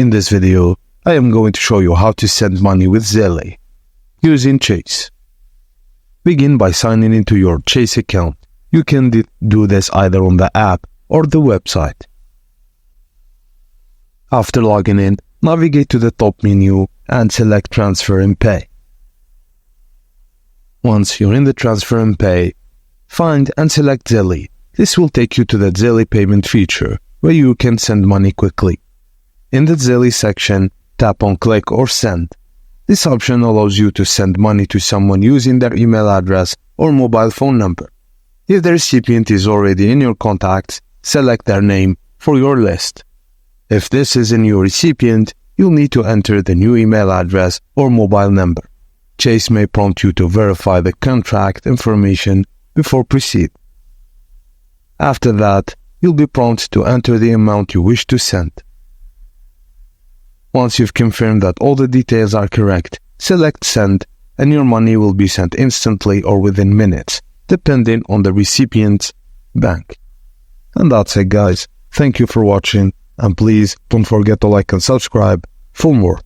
In this video, I am going to show you how to send money with Zelle using Chase. Begin by signing into your Chase account. You can do this either on the app or the website. After logging in, navigate to the top menu and select Transfer and Pay. Once you're in the Transfer and Pay, find and select Zelle. This will take you to the Zelle payment feature, where you can send money quickly. In the Zelle section, tap on Click or Send. This option allows you to send money to someone using their email address or mobile phone number. If the recipient is already in your contacts, select their name for your list. If this is a new recipient, you'll need to enter the new email address or mobile number. Chase may prompt you to verify the contract information before proceed. After that, you'll be prompted to enter the amount you wish to send. Once you've confirmed that all the details are correct, select Send, and your money will be sent instantly or within minutes, depending on the recipient's bank. And that's it, guys. Thank you for watching, and please don't forget to like and subscribe for more.